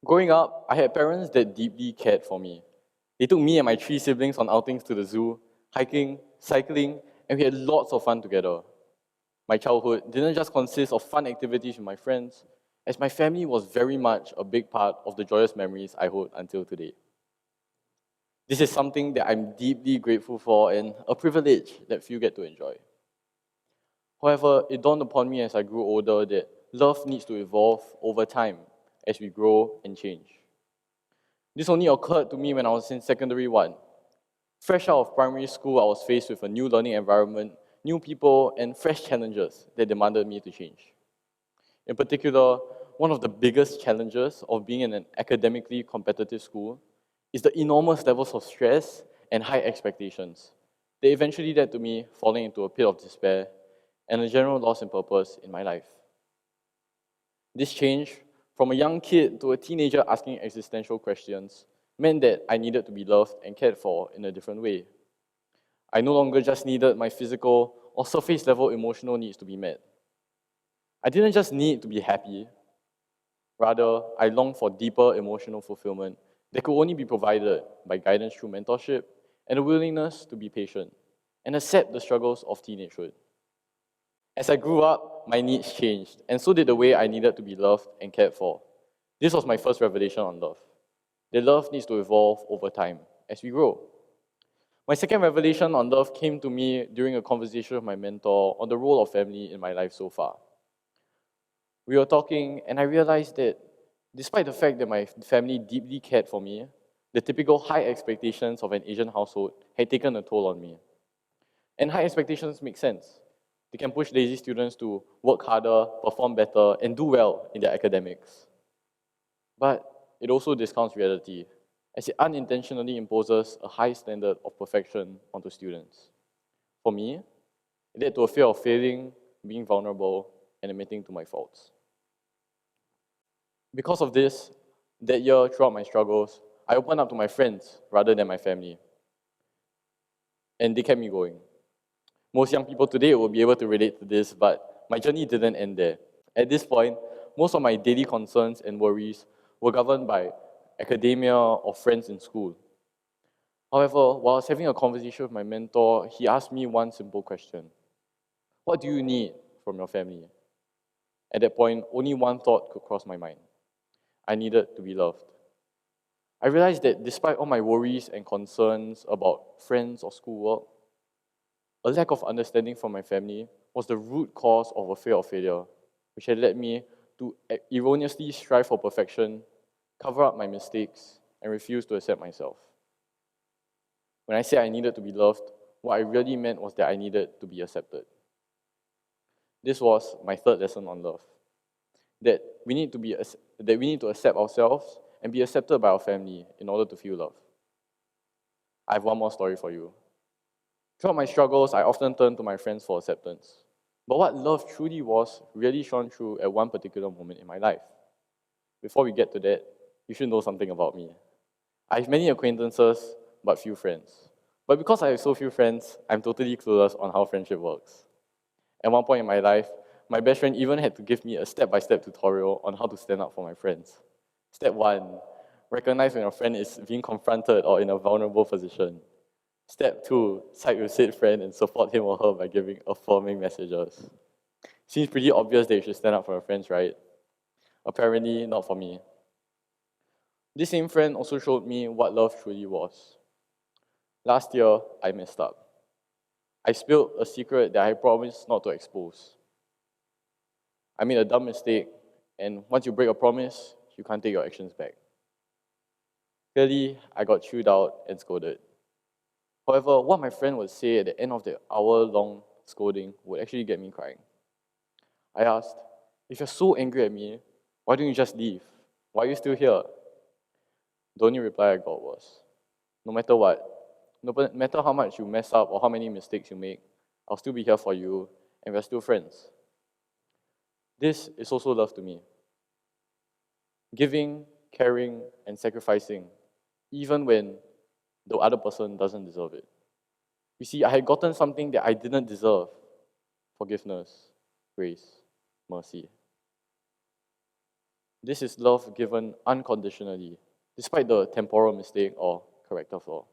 Growing up, I had parents that deeply cared for me. They took me and my three siblings on outings to the zoo, hiking, cycling, and we had lots of fun together. My childhood didn't just consist of fun activities with my friends, as my family was very much a big part of the joyous memories I hold until today. This is something that I'm deeply grateful for and a privilege that few get to enjoy. However, it dawned upon me as I grew older that love needs to evolve over time as we grow and change. This only occurred to me when I was in secondary one. Fresh out of primary school, I was faced with a new learning environment, new people, and fresh challenges that demanded me to change. In particular, one of the biggest challenges of being in an academically competitive school is the enormous levels of stress and high expectations. They eventually led to me falling into a pit of despair and a general loss in purpose in my life. This change, from a young kid to a teenager asking existential questions, meant that I needed to be loved and cared for in a different way. I no longer just needed my physical or surface level emotional needs to be met. I didn't just need to be happy. Rather, I longed for deeper emotional fulfillment that could only be provided by guidance through mentorship and a willingness to be patient and accept the struggles of teenagehood. As I grew up, my needs changed, and so did the way I needed to be loved and cared for. This was my first revelation on love. That love needs to evolve over time as we grow. My second revelation on love came to me during a conversation with my mentor on the role of family in my life so far. We were talking, and I realized that despite the fact that my family deeply cared for me, the typical high expectations of an Asian household had taken a toll on me. And high expectations make sense. They can push lazy students to work harder, perform better, and do well in their academics. But it also discounts reality, as it unintentionally imposes a high standard of perfection onto students. For me, it led to a fear of failing, being vulnerable, and admitting to my faults. Because of this, that year, throughout my struggles, I opened up to my friends rather than my family. And they kept me going. Most young people today will be able to relate to this, but my journey didn't end there. At this point, most of my daily concerns and worries were governed by academia or friends in school. However, while I was having a conversation with my mentor, he asked me one simple question. What do you need from your family? At that point, only one thought could cross my mind. I needed to be loved. I realized that despite all my worries and concerns about friends or schoolwork, a lack of understanding from my family was the root cause of a fear of failure, which had led me to erroneously strive for perfection, cover up my mistakes, and refuse to accept myself. When I said I needed to be loved, what I really meant was that I needed to be accepted. This was my third lesson on love. That we need to accept ourselves and be accepted by our family in order to feel love. I have one more story for you. Throughout my struggles, I often turned to my friends for acceptance. But what love truly was really shone through at one particular moment in my life. Before we get to that, you should know something about me. I have many acquaintances, but few friends. But because I have so few friends, I'm totally clueless on how friendship works. At one point in my life, my best friend even had to give me a step-by-step tutorial on how to stand up for my friends. Step 1, recognize when your friend is being confronted or in a vulnerable position. Step 2, side with said friend and support him or her by giving affirming messages. Seems pretty obvious that you should stand up for your friends, right? Apparently, not for me. This same friend also showed me what love truly was. Last year, I messed up. I spilled a secret that I promised not to expose. I made a dumb mistake, and once you break a promise, you can't take your actions back. Clearly, I got chewed out and scolded. However, what my friend would say at the end of the hour-long scolding would actually get me crying. I asked, if you're so angry at me, why don't you just leave? Why are you still here? The only reply I got was, no matter what, no matter how much you mess up or how many mistakes you make, I'll still be here for you, and we're still friends. This is also love to me. Giving, caring, and sacrificing, even when the other person doesn't deserve it. You see, I had gotten something that I didn't deserve. Forgiveness, grace, mercy. This is love given unconditionally, despite the temporal mistake or character flaw.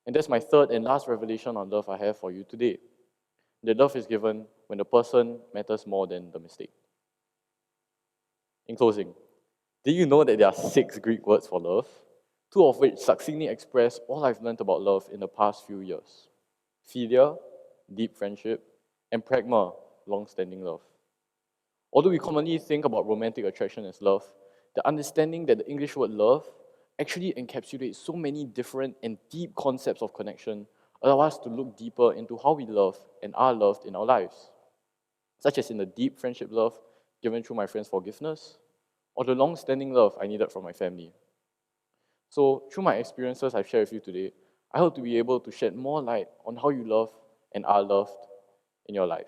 And that's my third and last revelation on love I have for you today. That love is given when the person matters more than the mistake. In closing, did you know that there are 6 Greek words for love? 2 of which succinctly express all I've learned about love in the past few years. Philia, deep friendship, and pragma, long-standing love. Although we commonly think about romantic attraction as love, the understanding that the English word love actually encapsulates so many different and deep concepts of connection allow us to look deeper into how we love and are loved in our lives, such as in the deep friendship love given through my friend's forgiveness, or the long-standing love I needed from my family. So, through my experiences I've shared with you today, I hope to be able to shed more light on how you love and are loved in your life.